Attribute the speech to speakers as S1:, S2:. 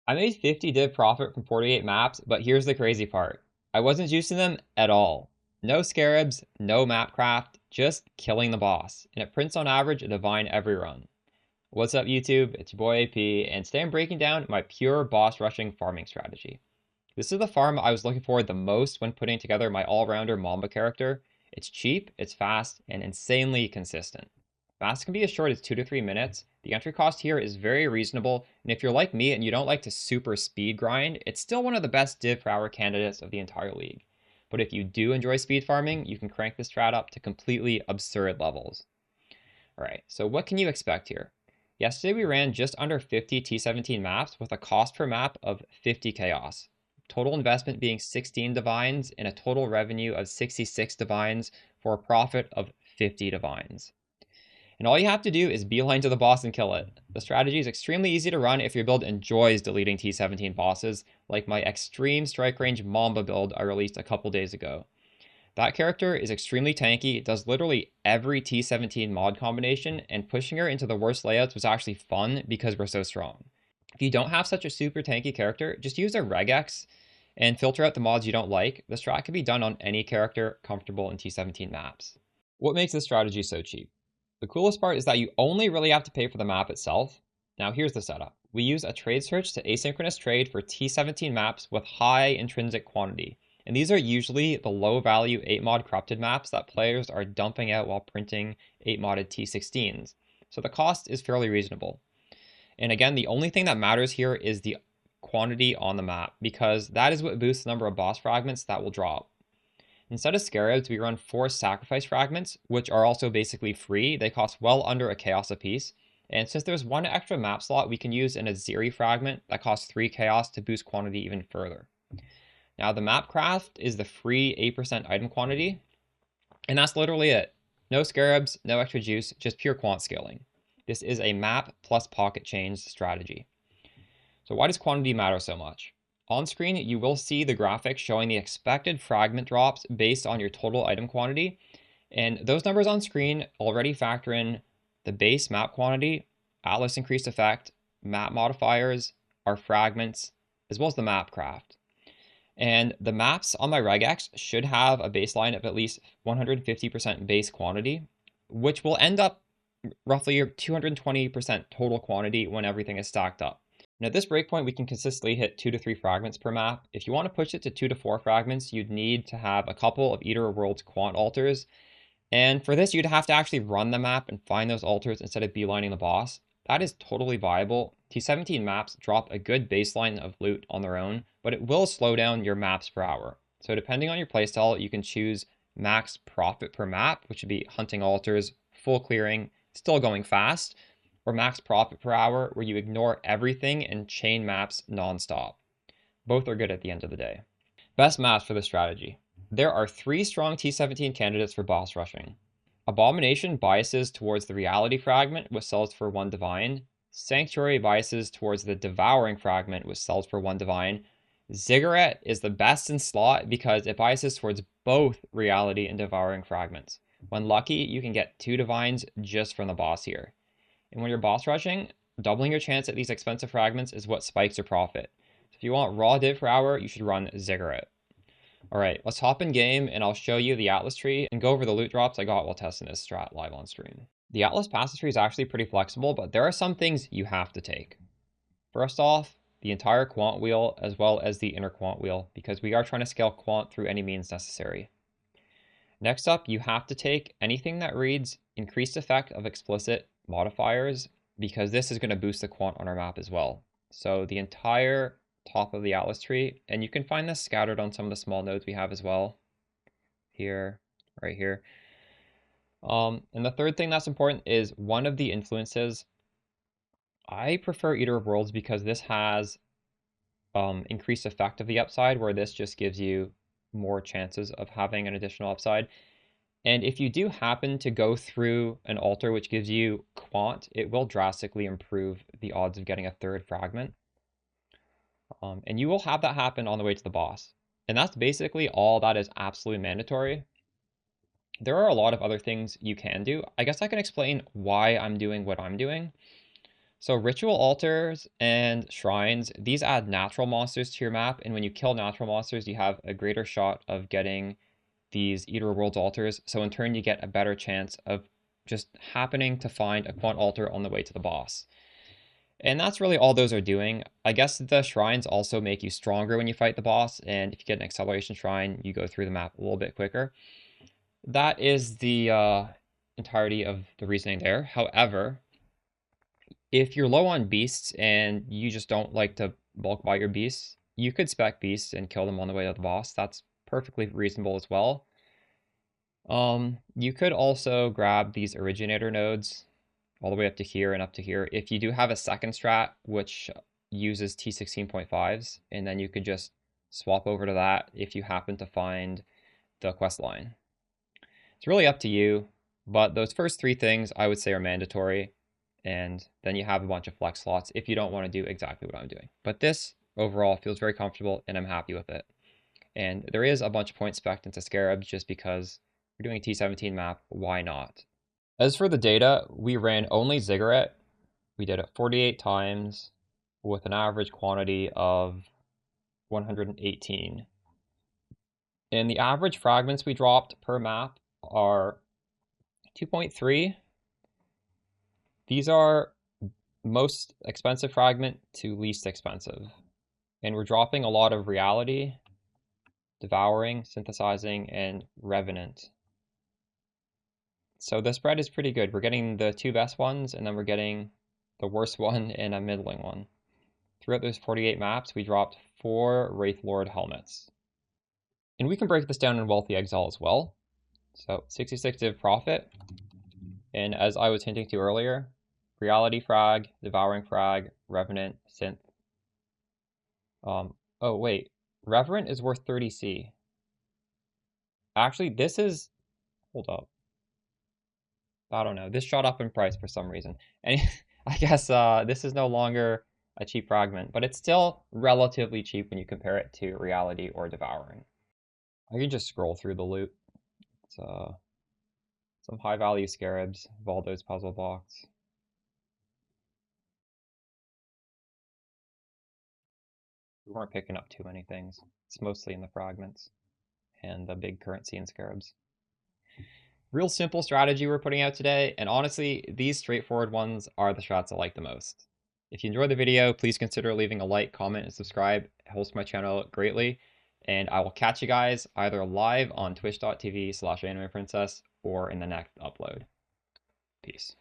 S1: I made 50 div profit from 48 maps, but here's the crazy part. I wasn't juicing them at all. No Scarabs, no map craft, just killing the boss, and it prints on average a divine every run. What's up YouTube, it's your boy AP, and today I'm breaking down my pure boss rushing farming strategy. This is the farm I was looking for the most when putting together my all-rounder Mamba character. It's cheap, it's fast, and insanely consistent. Fast can be as short as 2 to 3 minutes. The entry cost here is very reasonable, and if you're like me and you don't like to super speed grind, it's still one of the best div per hour candidates of the entire league. But if you do enjoy speed farming, you can crank this strat up to completely absurd levels. Alright, so what can you expect here? Yesterday we ran just under 50 T17 maps with a cost per map of 50 chaos. Total investment being 16 divines and a total revenue of 66 divines for a profit of 50 divines. And all you have to do is beeline to the boss and kill it. The strategy is extremely easy to run if your build enjoys deleting T17 bosses, like my extreme strike range Mamba build I released a couple days ago. That character is extremely tanky, does literally every T17 mod combination, and pushing her into the worst layouts was actually fun because we're so strong. If you don't have such a super tanky character, just use a regex and filter out the mods you don't like. The strat can be done on any character comfortable in T17 maps. What makes this strategy so cheap? The coolest part is that you only really have to pay for the map itself. Now here's the setup. We use a trade search to asynchronous trade for T17 maps with high intrinsic quantity. And these are usually the low value 8 mod corrupted maps that players are dumping out while printing 8 modded T16s. So the cost is fairly reasonable. And again, the only thing that matters here is the quantity on the map, because that is what boosts the number of boss fragments that will drop. Instead of Scarabs, we run 4 sacrifice fragments, which are also basically free. They cost well under a chaos apiece. And since there's one extra map slot, we can use an Aziri fragment that costs 3 chaos to boost quantity even further. Now the map craft is the free 8% item quantity, and that's literally it. No Scarabs, no extra juice, just pure quant scaling. This is a map plus pocket change strategy. So why does quantity matter so much? On screen, you will see the graphic showing the expected fragment drops based on your total item quantity. And those numbers on screen already factor in the base map quantity, Atlas increased effect, map modifiers, our fragments, as well as the map craft. And the maps on my regex should have a baseline of at least 150% base quantity, which will end up roughly 220% total quantity when everything is stacked up. And at this breakpoint, we can consistently hit 2 to 3 fragments per map. If you want to push it to 2 to 4 fragments, you'd need to have a couple of Eater of Worlds quant altars. And for this, you'd have to actually run the map and find those altars instead of beelining the boss. That is totally viable. T17 maps drop a good baseline of loot on their own, but it will slow down your maps per hour. So depending on your playstyle, you can choose max profit per map, which would be hunting altars, full clearing, still going fast, or max profit per hour, where you ignore everything and chain maps nonstop. Both are good at the end of the day. Best maps for this strategy. There are 3 strong T17 candidates for boss rushing. Abomination biases towards the reality fragment, which sells for 1 divine. Sanctuary biases towards the devouring fragment, which sells for 1 divine. Ziggurat is the best in slot because it biases towards both reality and devouring fragments. When lucky, you can get 2 divines just from the boss here. And when you're boss rushing, doubling your chance at these expensive fragments is what spikes your profit. So if you want raw div per hour, you should run Ziggurat. Alright, let's hop in game and I'll show you the Atlas tree and go over the loot drops I got while testing this strat live on stream. The Atlas passive tree is actually pretty flexible, but there are some things you have to take. First off, the entire quant wheel as well as the inner quant wheel, because we are trying to scale quant through any means necessary. Next up, you have to take anything that reads increased effect of explicit modifiers, because this is going to boost the quant on our map as well. So the entire top of the Atlas tree, and you can find this scattered on some of the small nodes we have as well. Here, right here. And the third thing that's important is one of the influences. I prefer Eater of Worlds because this has increased effect of the upside, where this just gives you more chances of having an additional upside. And if you do happen to go through an altar which gives you quant, it will drastically improve the odds of getting a 3rd fragment. And you will have that happen on the way to the boss. And that's basically all that is absolutely mandatory. There are a lot of other things you can do. I guess I can explain why I'm doing what I'm doing. So ritual altars and shrines, these add natural monsters to your map, and when you kill natural monsters, you have a greater shot of getting these Eater of Worlds altars, so in turn you get a better chance of just happening to find a quant altar on the way to the boss. And that's really all those are doing. I guess the shrines also make you stronger when you fight the boss, and if you get an acceleration shrine, you go through the map a little bit quicker. That is the entirety of the reasoning there. However, if you're low on beasts and you just don't like to bulk buy your beasts, you could spec beasts and kill them on the way to the boss. That's perfectly reasonable as well. You could also grab these originator nodes all the way up to here and up to here. If you do have a second strat, which uses T17.5s, and then you could just swap over to that if you happen to find the quest line. It's really up to you, but those first three things I would say are mandatory, and then you have a bunch of flex slots if you don't want to do exactly what I'm doing. But this overall feels very comfortable, and I'm happy with it. And there is a bunch of points spec'd into Scarabs just because we're doing a T17 map, why not? As for the data, we ran only Ziggurat. We did it 48 times with an average quantity of 118. And the average fragments we dropped per map are 2.3. These are most expensive fragment to least expensive. And we're dropping a lot of reality, devouring, synthesizing, and revenant. So the spread is pretty good. We're getting the two best ones, and then we're getting the worst one and a middling one. Throughout those 48 maps, we dropped 4 Wraithlord helmets. And we can break this down in Wealthy Exile as well. So 66 div profit. And as I was hinting to earlier, reality frag, devouring frag, revenant, synth. Oh wait, revenant is worth 30C. Actually, this is, hold up. I don't know. This shot up in price for some reason. And I guess this is no longer a cheap fragment, but it's still relatively cheap when you compare it to reality or devouring. I can just scroll through the loot. It's some high value scarabs, Valdo's puzzle box. We weren't picking up too many things. It's mostly in the fragments and the big currency in scarabs. Real simple strategy we're putting out today, and honestly, these straightforward ones are the strats I like the most. If you enjoyed the video, please consider leaving a like, comment, and subscribe. It helps my channel greatly. And I will catch you guys either live on twitch.tv/animeprincess or in the next upload. Peace.